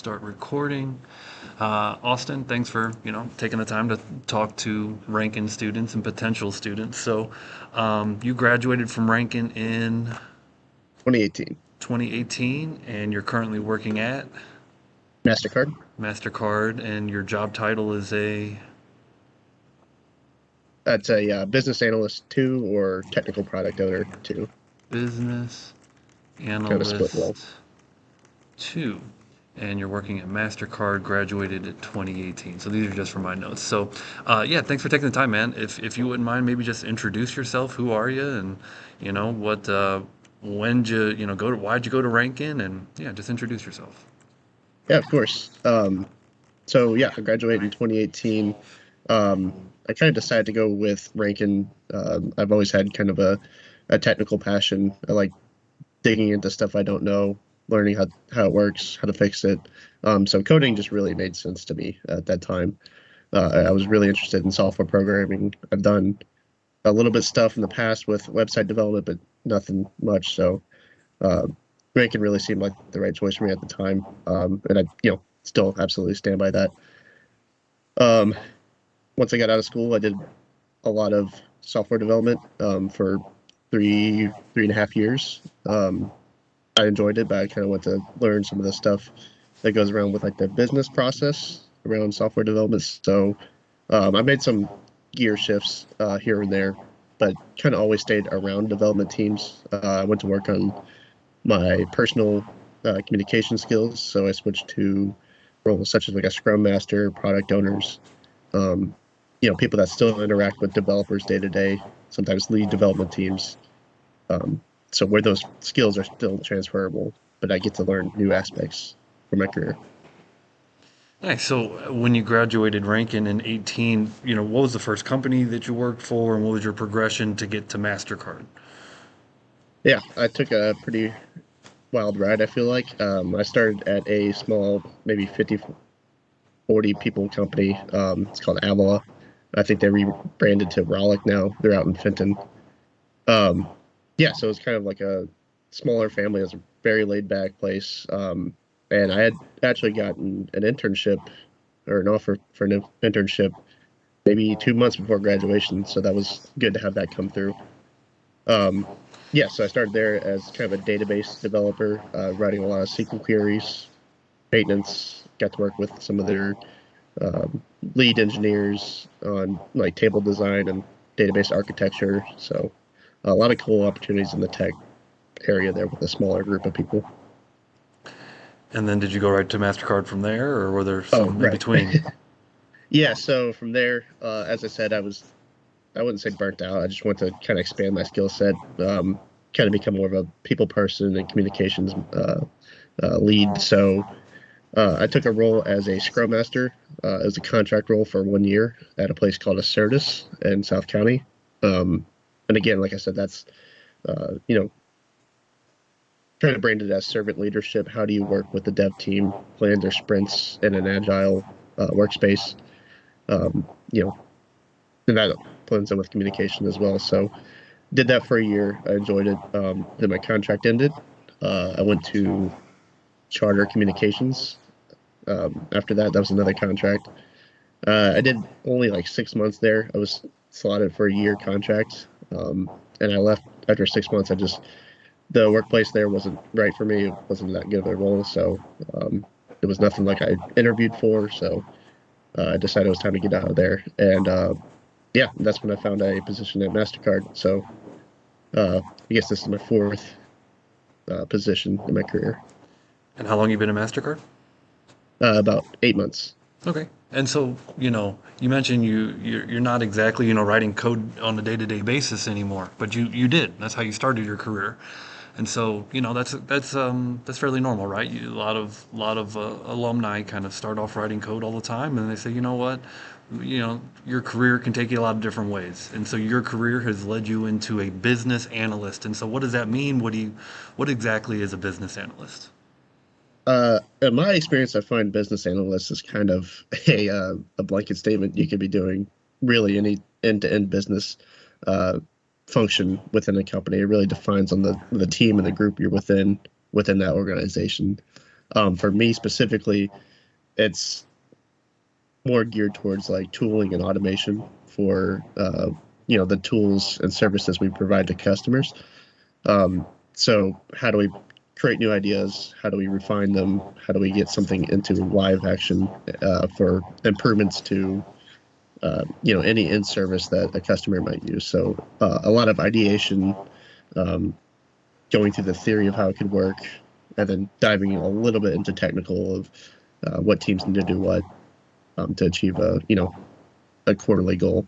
start recording. Austin, thanks for taking the time to talk to Ranken students and potential students. So, you graduated from Ranken in 2018. 2018, and you're currently working at Mastercard. Mastercard, and your job title is a That's a Business Analyst 2 or Technical Product Owner 2. business Kind of split analyst role. 2. And you're working at MasterCard, graduated in 2018. So these are just for my notes. So, yeah, thanks for taking the time, man. If you wouldn't mind, maybe just introduce yourself. Who are you? And, what, when'd you go to, why'd you go to Rankin? And, yeah, just introduce yourself. Yeah, of course. So yeah, I graduated in 2018. I kind of decided to go with Rankin. I've always had kind of a technical passion. I like digging into stuff I don't know, learning how it works, how to fix it. So coding just really made sense to me at that time. I was really interested in software programming. I've done a little bit stuff in the past with website development, but nothing much. So uh, Rankin really seemed like the right choice for me at the time, and I, still absolutely stand by that. Um, Once I got out of school, I did a lot of software development for three and a half years. I enjoyed it, but I kind of want to learn some of the stuff that goes around with like the business process around software development. So I made some gear shifts here and there, but kind of always stayed around development teams. I went to work on my personal communication skills, so I switched to roles such as like a scrum master, product owners, um, people that still interact with developers day to day, sometimes lead development teams. Um, so where those skills are still transferable, but I get to learn new aspects from my career. Nice. So when you graduated Rankin in 18, what was the first company that you worked for, and what was your progression to get to MasterCard? Yeah, I took a pretty wild ride, I feel like. I started at a small, maybe 50, 40 people company. It's called Avila. I think they rebranded to Rollick now. They're out in Fenton. Um, yeah, so it's kind of like a smaller family. It's a very laid back place. And I had actually gotten an internship or an offer for an internship maybe 2 months before graduation. So that was good to have that come through. Um, yeah, so I started there as kind of a database developer, writing a lot of SQL queries, maintenance, got to work with some of their lead engineers on like table design and database architecture. So a lot of cool opportunities in the tech area there with a smaller group of people. And then did you go right to MasterCard from there, or were there Oh, some in right. between? Yeah, so from there, as I said, I wouldn't say burnt out. I just want to kind of expand my skill set, kind of become more of a people person and communications lead. So I took a role as a Scrum Master, as a contract role for 1 year at a place called Assertus in South County. And again, like I said, that's you know kind of branded as servant leadership. How do you work with the dev team, plan their sprints in an agile workspace? You know, and that blends in with communication as well. So did that for a year. I enjoyed it. Then my contract ended. I went to Charter Communications. After that, that was another contract. I did only like 6 months there. I was slotted for a year contract, and I left after 6 months. The workplace there wasn't right for me. It wasn't that good of a role, so it was nothing like I interviewed for. So I decided it was time to get out of there, and yeah, that's when I found a position at Mastercard. So I guess this is my fourth position in my career. And how long you been a MasterCard? About 8 months. Okay. And so, you mentioned you're not exactly, writing code on a day-to-day basis anymore, but you did. That's how you started your career. And so, that's fairly normal, right? A lot of alumni kind of start off writing code all the time, and they say, you know what, your career can take you a lot of different ways. And so your career has led you into a business analyst. And so what does that mean? What exactly is a business analyst? In my experience, I find business analyst is kind of a blanket statement. You could be doing really any end-to-end business uh, function within a company. It really defines on the team and the group you're within that organization. For me specifically, it's more geared towards like tooling and automation for the tools and services we provide to customers. So how do we create new ideas? How do we refine them? How do we get something into live action for improvements to any in service that a customer might use? So a lot of ideation, um, going through the theory of how it could work, and then diving a little bit into technical of what teams need to do what to achieve a quarterly goal.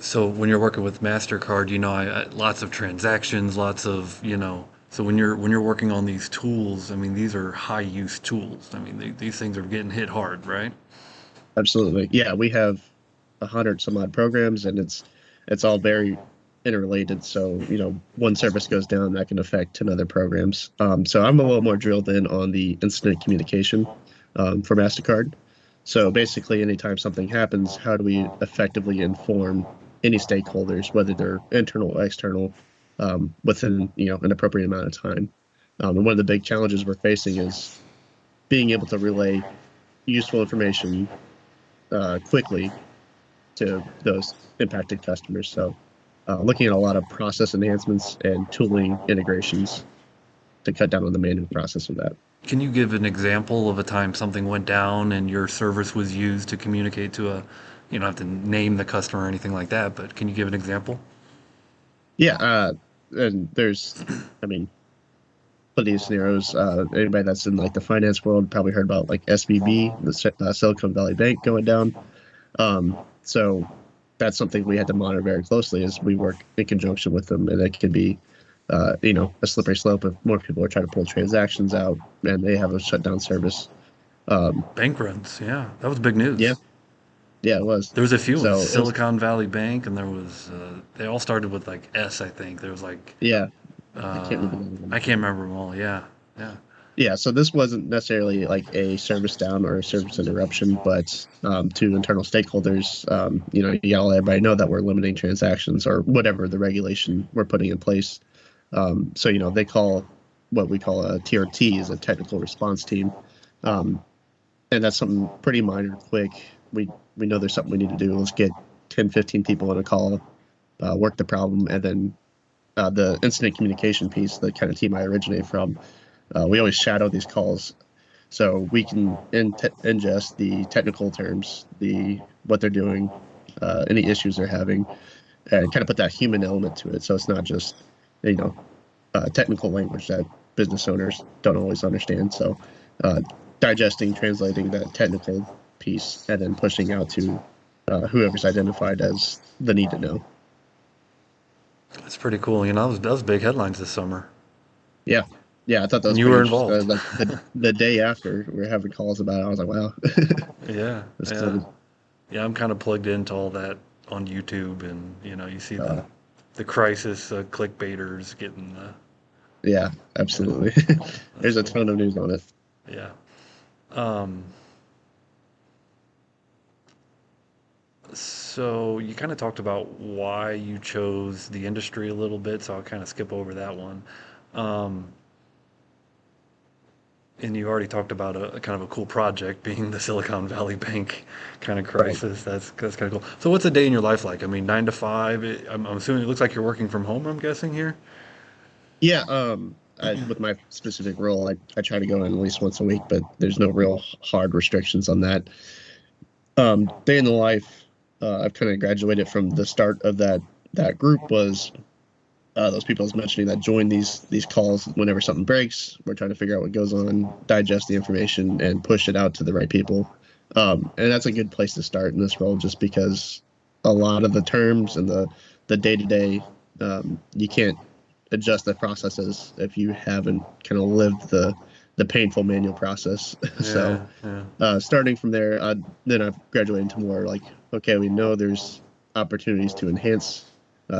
So when you're working with Mastercard, lots of transactions, lots of, so when you're working on these tools, I mean, these are high use tools. I mean, these things are getting hit hard, right? Absolutely. Yeah, we have 100 some odd programs, and it's all very interrelated. So, one service goes down, that can affect 10 other programs. So I'm a little more drilled in on the incident communication for Mastercard. So basically, anytime something happens, how do we effectively inform any stakeholders, whether they're internal or external, within an appropriate amount of time? And one of the big challenges we're facing is being able to relay useful information quickly to those impacted customers. So, looking at a lot of process enhancements and tooling integrations to cut down on the manual process of that. Can you give an example of a time something went down and your service was used to communicate to you don't have to name the customer or anything like that, but can you give an example? Yeah, and there's, I mean, plenty of scenarios. Anybody that's in like the finance world probably heard about like SVB, the Silicon Valley Bank going down. So that's something we had to monitor very closely as we work in conjunction with them, and it can be, a slippery slope if more people are trying to pull transactions out and they have a shutdown service. Um, Bank runs, yeah, that was big yeah, news. yeah, it was. There was a few. It was So it was, Silicon Valley Bank, and there was they all started with like S, I think. There was like yeah, I can't uh, remember the I name. can't remember them all. Yeah, yeah. Yeah, so this wasn't necessarily like a service down or a service interruption, but to internal stakeholders, you gotta let everybody know that we're limiting transactions or whatever the regulation we're putting in place. So they call what we call a TRT is a technical response team, um, and that's something pretty minor, quick. We know there's something we need to do. Let's get 10, 15 people on a call, work the problem, and then the incident communication piece, the kind of team I originate from. We always shadow these calls so we can ingest the technical terms, the what they're doing, any issues they're having, and kind of put that human element to it. So it's not just you know technical language that business owners don't always understand. So uh, digesting, translating that technical piece, and then pushing out to whoever's identified as the need to know. That's pretty cool. That was big headlines this summer, Yeah, yeah, I thought that and was you pretty were interesting. involved. Like the day after we were having calls about it, I was like, wow, Yeah, that's yeah, cool. yeah. I'm kind of plugged into all that on YouTube, and you see Uh, the crisis clickbaiters getting the yeah, yeah. absolutely. That's There's a cool. ton of news on it. Yeah. Um, so you kind of talked about why you chose the industry a little bit, so I'll kind of skip over that one. Um, and you already talked about a kind of a cool project being the Silicon Valley Bank kind of Right. crisis. That's kind of cool. So what's a day in your life like? I mean, 9 to 5. I'm assuming it looks like you're working from home. I'm guessing here. Yeah, with my specific role, I try to go in at least once a week, but there's no real hard restrictions on that. Day in the life, I've kind of graduated from the start of that group was those people I was mentioning that join these calls whenever something breaks. We're trying to figure out what goes on, digest the information, and push it out to the right people. And that's a good place to start in this role, just because a lot of the terms and the day to day, you can't adjust the processes if you haven't kind of lived the painful manual process. So Yeah, yeah. starting from there, then I've graduated into more like, okay, we know there's opportunities to enhance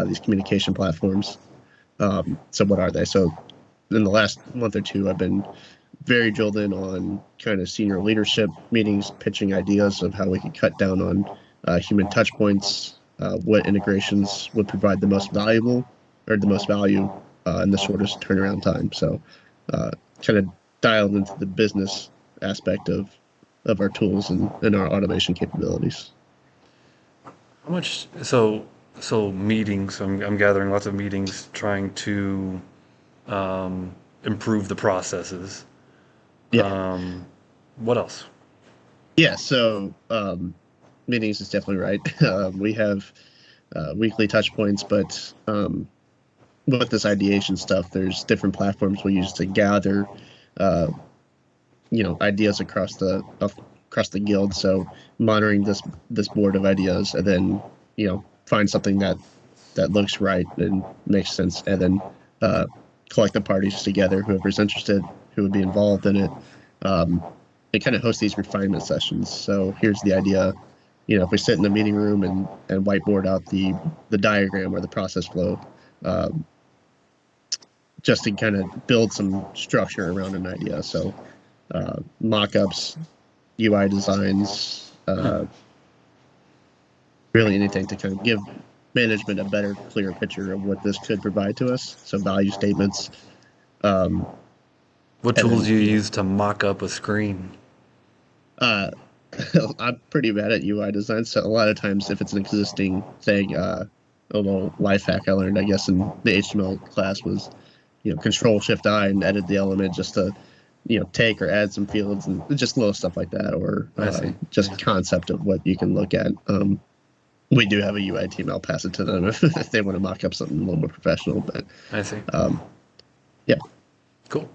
these communication platforms. So what are they? So in the last month or two, I've been very drilled in on kind of senior leadership meetings, pitching ideas of how we could cut down on human touch points, what integrations would provide the most valuable or the most value in the shortest turnaround time. So uh, kind of dialed into the business aspect of our tools and our automation capabilities. How much? So meetings. I'm gathering lots of meetings, trying to improve the processes. Yeah. What else? Yeah. So meetings is definitely right. We have weekly touch points, but with this ideation stuff, there's different platforms we use to gather, uh, ideas across the guild. So monitoring this board of ideas, and then find something that looks right and makes sense, and then uh, collect the parties together, whoever's interested, who would be involved in it, um, and kind of host these refinement sessions. So here's the idea. If we sit in the meeting room and whiteboard out the diagram or the process flow, um, just to kind of build some structure around an idea. So mock-ups, UI designs, really anything to kind of give management a better, clearer picture of what this could provide to us. So value statements, um, What and tools then do you use to mock up a screen? uh, I'm pretty bad at UI design. So a lot of times, if it's an existing thing, a little life hack I learned, I guess, in the HTML class was, Control Shift I and edit the element just to, take or add some fields and just little stuff like that, or I see. just Yeah, concept of what you can look at. We do have a UI team. I'll pass it to them if they want to mock up something a little more professional. But I see. um, yeah, Cool.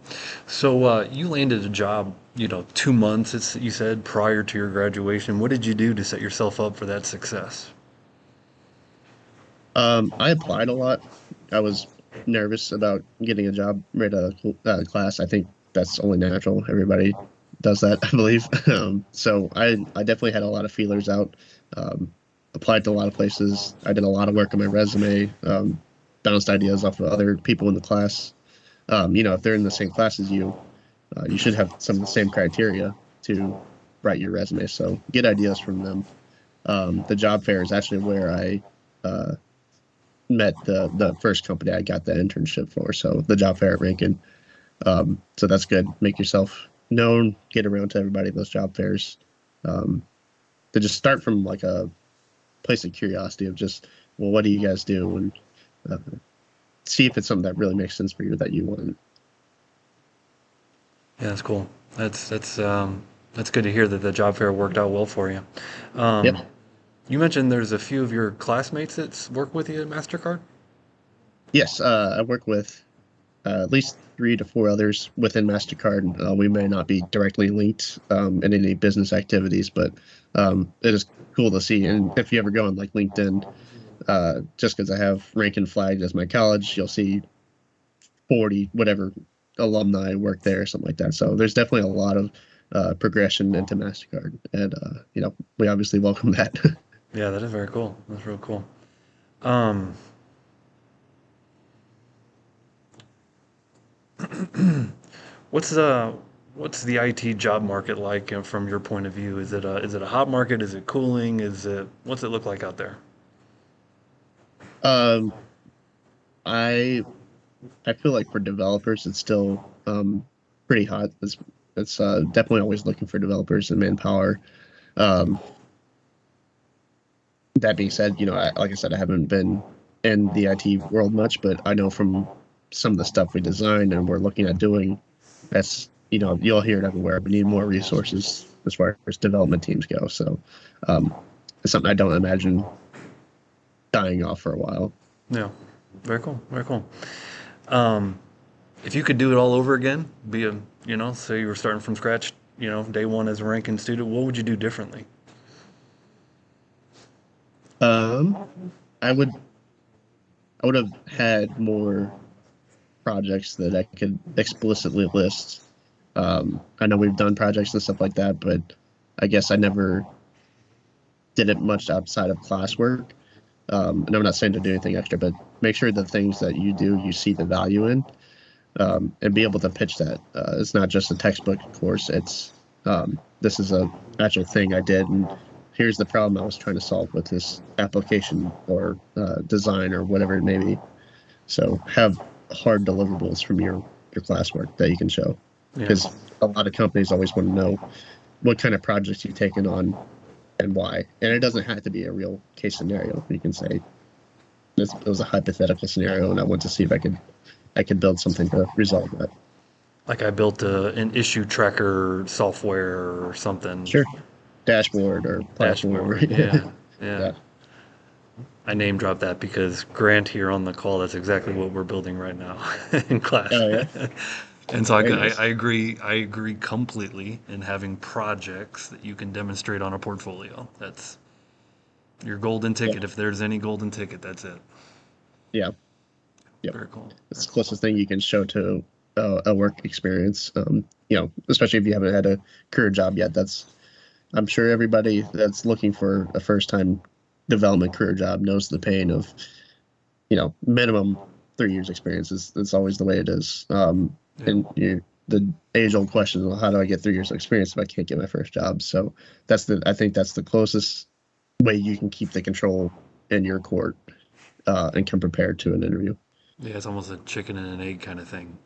So you landed a job, 2 months, you said, prior to your graduation. What did you do to set yourself up for that success? I applied a lot. I was nervous about getting a job right out of class. I think that's only natural. Everybody does that, I believe. So I definitely had a lot of feelers out. Um, Applied to a lot of places. I did a lot of work on my resume. Bounced ideas off of other people in the class. If they're in the same class as you, you should have some of the same criteria to write your resume. So get ideas from them. The job fair is actually where I uh, met the first company I got the internship for. So the job fair at Ranken. So that's good. Make yourself known. Get around to everybody at those job fairs. Um, to just start from like a place of curiosity of just, well, what do you guys do, and uh, see if it's something that really makes sense for you that you want. Yeah, that's cool. That's good to hear that the job fair worked out well for you. Yep. Um, you mentioned there's a few of your classmates that work with you at Mastercard. Yes. I work with at least 3 to 4 others within Mastercard. We may not be directly linked in any business activities, but it is cool to see. And if you ever go on like LinkedIn, just because I have Rankin flagged as my college, you'll see 40 whatever alumni work there or something like that. So there's definitely a lot of progression into Mastercard, and we obviously welcome that. Yeah, that is very cool. That's real cool. Um, what's the what's the IT job market like from your point of view? Is it a hot market? Is it cooling? What's it look like out there? um, I I feel like for developers, it's still pretty hot. It's definitely always looking for developers and manpower. Um, that being said, like I said, I haven't been in the IT world much, but I know from some of the stuff we design and we're looking at doing, that's you'll hear it everywhere. We need more resources as far as development teams go. So um, it's something I don't imagine dying off for a while. Yeah, very cool. Very cool. Um, if you could do it all over again, say you were starting from scratch, day one as a ranking student, what would you do differently? Um, I would have had more projects that I could explicitly list. I know we've done projects and stuff like that, but I guess I never did it much outside of classwork. And I'm not saying to do anything extra, but make sure the things that you do, you see the value in, and be able to pitch that. It's not just a textbook course. It's this is a actual thing I did, and here's the problem I was trying to solve with this application or design or whatever it may be. So have hard deliverables from your classwork that you can show. Yeah. because a lot of companies always want to know what kind of projects you've taken on and why. And it doesn't have to be a real case scenario. You can say it was a hypothetical scenario, and I want to see if I could build something to resolve that. Like I built an issue tracker software or something. Sure, dashboard or platform. Dashboard. Yeah. Yeah. Yeah. I name dropped that because Grant here on the call, that's exactly what we're building right now in class. Oh yeah. And so Very I nice. agree. I agree completely in having projects that you can demonstrate on a portfolio. That's your golden Yeah. ticket. If there's any golden ticket, that's it. Yeah. Yep. Very cool. It's Very the cool. closest thing you can show to a work experience. Especially if you haven't had a career job yet. I'm sure everybody that's looking for a first time development career job knows the pain of, minimum 3 years experience is always the way it is. Yeah. And the age old question, well, how do I get 3 years of experience if I can't get my first job? So I think that's the closest way you can keep the control in your court and come prepared to an interview. Yeah. It's almost a chicken and an egg kind of thing.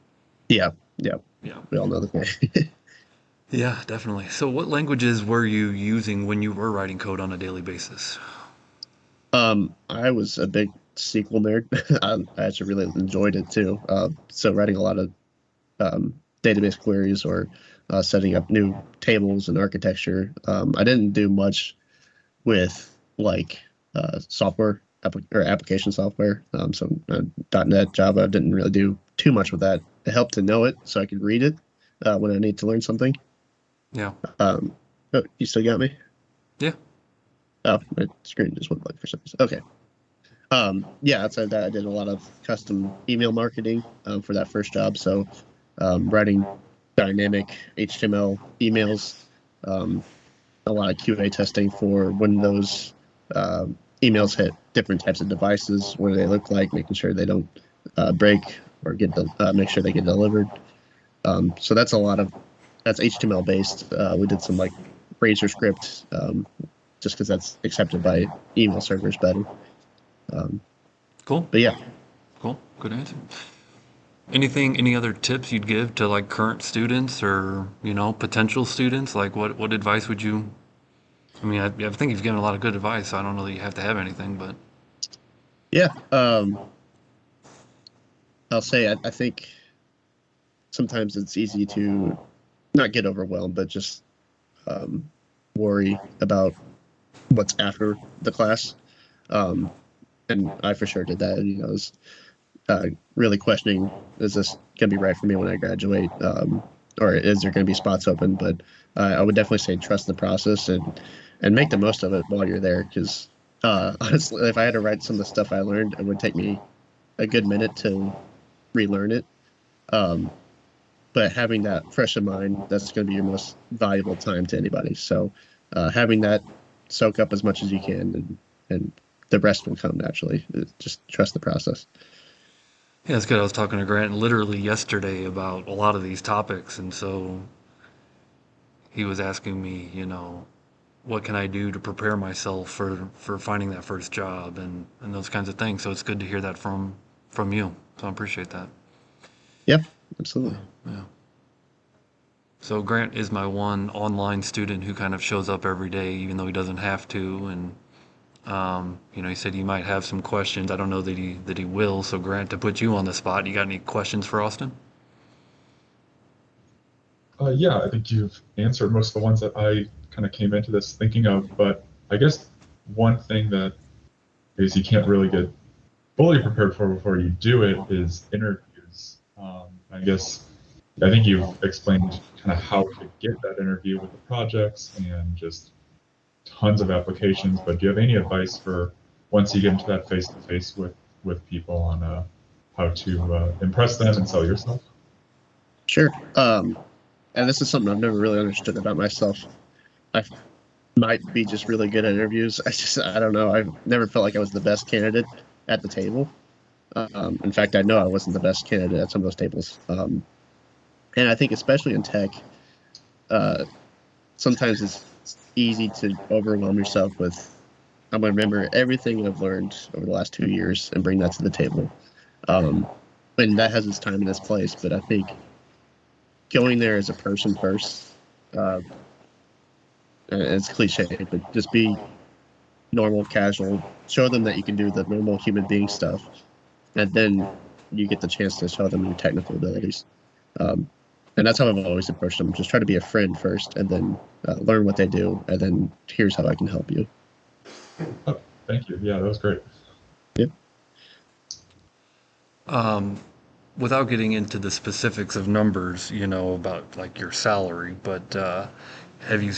Yeah. Yeah. Yeah. We all know the pain. Yeah, definitely. So what languages were you using when you were writing code on a daily basis? I was a big SQL nerd. I actually really enjoyed it too. So writing a lot of database queries or setting up new tables and architecture. I didn't do much with like or application software. .NET, Java, didn't really do too much with that. It helped to know it so I could read it when I need to learn something. Yeah. Um, oh, you still got me? Yeah. Oh, my screen just went blank for some reason. Okay. Yeah, outside that, I did a lot of custom email marketing for that first job. So, writing dynamic HTML emails, um, a lot of QA testing for when those emails hit different types of devices, what do they look like, making sure they don't break or make sure they get delivered. So that's HTML based. We did some like Razor script, just because that's accepted by email servers better. Um, Cool. but yeah, Cool. Good answer. Any other tips you'd give to like current students or, potential students? Like what advice would you, I mean, I think you've given a lot of good advice, so I don't know that you have to have anything, but yeah. I'll say I think sometimes it's easy to not get overwhelmed, but just um, worry about what's after the class. Um, and I for sure did that. Was really questioning, is this going to be right for me when I graduate? Or is there going to be spots open? But I would definitely say trust the process and make the most of it while you're there. Because honestly, if I had to write some of the stuff I learned, it would take me a good minute to relearn it. Um, but having that fresh in mind, that's going to be your most valuable time to anybody. So having that soak up as much as you can, and the rest will come naturally. Just trust the process. yeah, it's good. I was talking to Grant literally yesterday about a lot of these topics, and so he was asking me, what can I do to prepare myself for finding that first job and those kinds of things. So it's good to hear that from you. So I appreciate that. Yeah, Yeah, absolutely. yeah. So Grant is my one online student who kind of shows up every day, even though he doesn't have to. And he said he might have some questions. I don't know that he will. So Grant, to put you on the spot, you got any questions for Austin? Yeah, I think you've answered most of the ones that I kind of came into this thinking of, but I guess one thing that is you can't really get fully prepared for before you do it is interviews. I think you've explained kind of how to get that interview with the projects and just tons of applications, but do you have any advice for once you get into that face-to-face with people on how to impress them and sell yourself? Sure. And this is something I've never really understood about myself. I might be just really good at interviews. I don't know. I've never felt like I was the best candidate at the table. In fact, I know I wasn't the best candidate at some of those tables. And I think especially in tech, uh, sometimes it's easy to overwhelm yourself with, I'm going to remember everything I've learned over the last 2 years and bring that to the table. And that has its time and its place, but I think going there as a person first. Uh, it's cliche, but just be normal, casual. Show them that you can do the normal human being stuff, and then you get the chance to show them your technical abilities. Um, and that's how I've always approached them. Just try to be a friend first, and then learn what they do, and then here's how I can help you. Oh, thank you. Yeah, that was great. Yep. Without getting into the specifics of numbers, about like your salary, but have you,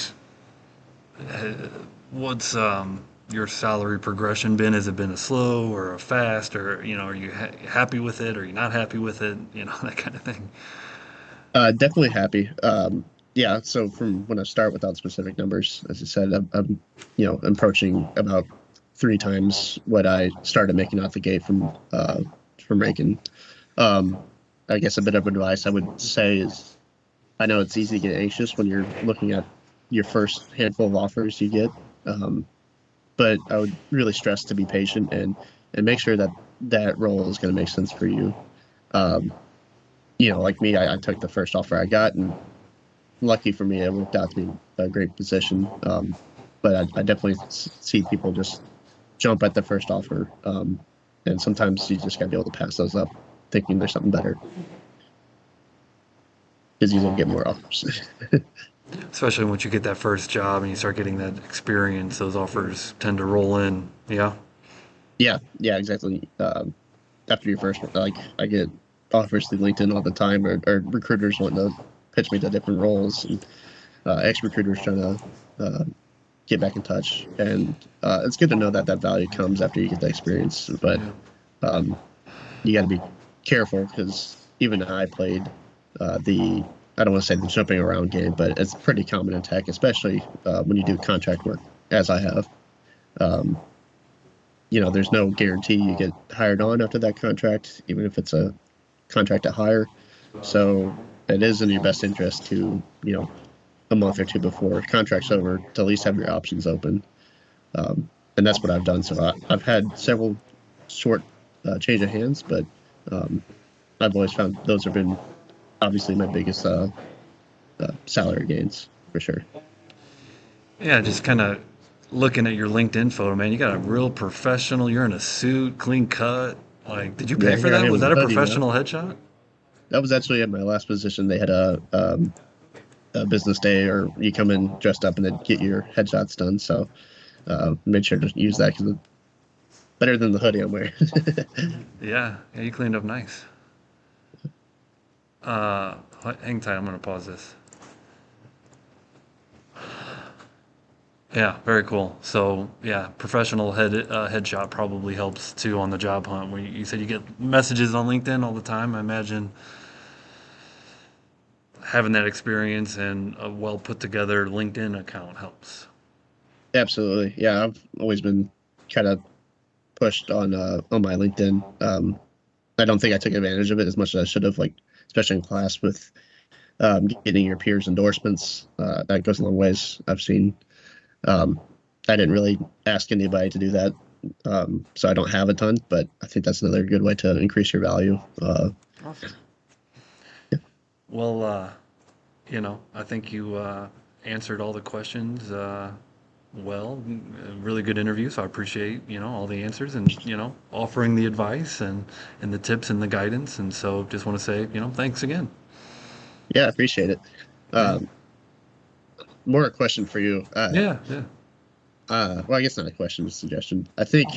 what's your salary progression been? Has it been a slow or a fast, or are you happy with it? Or are you not happy with it? That kind of thing. Definitely happy. Yeah. So from when I start without specific numbers, as I said, I'm approaching about 3 times what I started making out the gate from Ranken. Um, I guess a bit of advice I would say is I know it's easy to get anxious when you're looking at your first handful of offers you get, um, but I would really stress to be patient and make sure that that role is going to make sense for you. Um, like me, I took the first offer I got, and lucky for me, it worked out to be a great position. But I definitely see people just jump at the first offer, and sometimes you just got to be able to pass those up, thinking there's something better, because you will get more offers. Especially once you get that first job and you start getting that experience, those offers tend to roll in. Yeah. Yeah, exactly. After your first one, like I get offers through LinkedIn all the time, or recruiters wanting to pitch me to different roles, and ex-recruiters trying to get back in touch. And it's good to know that that value comes after you get the experience, but Yeah. um, you got to be careful because even I played the I don't want to say the jumping around game, but it's pretty common in tech, especially when you do contract work, as I have. Um, there's no guarantee you get hired on after that contract, even if it's a contract to hire. So it is in your best interest to, a month or two before contract's over, to at least have your options open. And that's what I've done. So I've had several short change of hands, but um, I've always found those have been obviously my biggest salary gains for sure. Yeah, just kind of looking at your LinkedIn photo, man. You got a real professional. You're in a suit, clean cut. Like, did you pay Yeah, for here I that? am Was in the that a hoodie now. professional headshot? That was actually at my last position. They had a business day, or you come in dressed up and then get your headshots done. So made sure to use that because it's better than the hoodie I'm wearing. Yeah, yeah, you cleaned up nice. Hang tight. I'm gonna pause this. Yeah, very cool. So yeah, professional headshot probably helps too on the job hunt. Where you said you get messages on LinkedIn all the time. I imagine having that experience and a well put together LinkedIn account helps. Absolutely, yeah. I've always been kind of pushed on my LinkedIn. I don't think I took advantage of it as much as I should have, like especially in class with getting your peers' endorsements. That goes a long ways. I've seen. Um, I didn't really ask anybody to do that, so I don't have a ton. But I think that's another good way to increase your value. Awesome. Well, I think you answered all the questions well. Really good interview, so I appreciate, all the answers and, offering the advice and the tips and the guidance. And so just want to say, thanks again. Yeah, I appreciate it. Yeah. Um, More a question for you. Yeah, yeah. Well, I guess not a question, a suggestion. I think,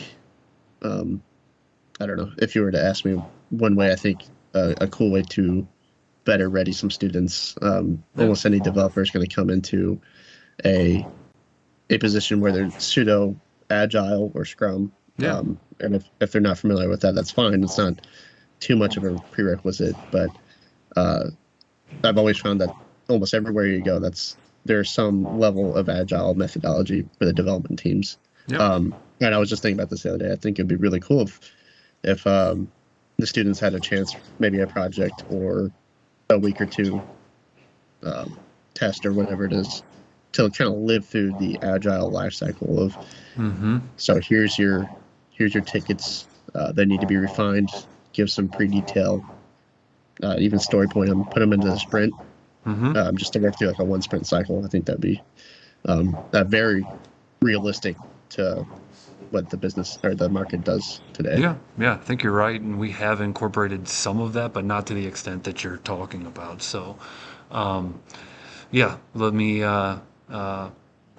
um, I don't know, if you were to ask me one way, I think a cool way to better ready some students. Yeah. Almost any developer is going to come into a a position where they're pseudo agile or Scrum. Yeah. And if they're not familiar with that, that's fine. It's not too much of a prerequisite, but uh, I've always found that almost everywhere you go, there's some level of agile methodology for the development teams. Yep. And I was just thinking about this the other day. I think it'd be really cool if the students had a chance, maybe a project or a week or two test or whatever it is, to kind of live through the agile life cycle of, Mm-hmm. so here's your tickets. They need to be refined. Give some pre-detail, even story point them, put them into the sprint, Mm-hmm. just to work through like a 1 sprint cycle. I think that'd be very realistic to what the business or the market does today. Yeah, I think you're right, and we have incorporated some of that, but not to the extent that you're talking about. So, um, yeah, uh,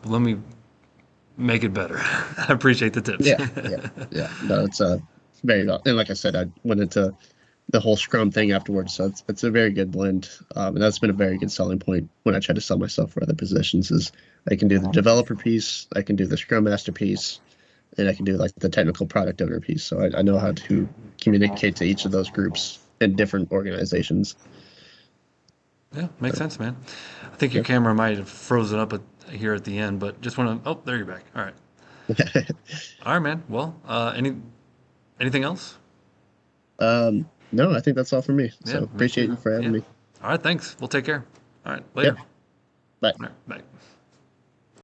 let me make it better. I appreciate the tips. Yeah, yeah, yeah. No, it's very and like I said, I went into the whole Scrum thing afterwards, so it's a very good blend, and that's been a very good selling point when I try to sell myself for other positions. Is I can do the developer piece, I can do the Scrum Master piece, and I can do like the technical product owner piece. So I know how to communicate to each of those groups in different organizations. Yeah, makes So, sense, man. I think your yep. camera might have frozen up here at the end, but just want to. Oh, there you're back. All right, all right, man. Well, anything else? No, I think that's all for me. Yeah, So me appreciate too. you for having Yeah. me. All right, thanks. We'll take care. All right, Yeah, later. bye. All right, bye.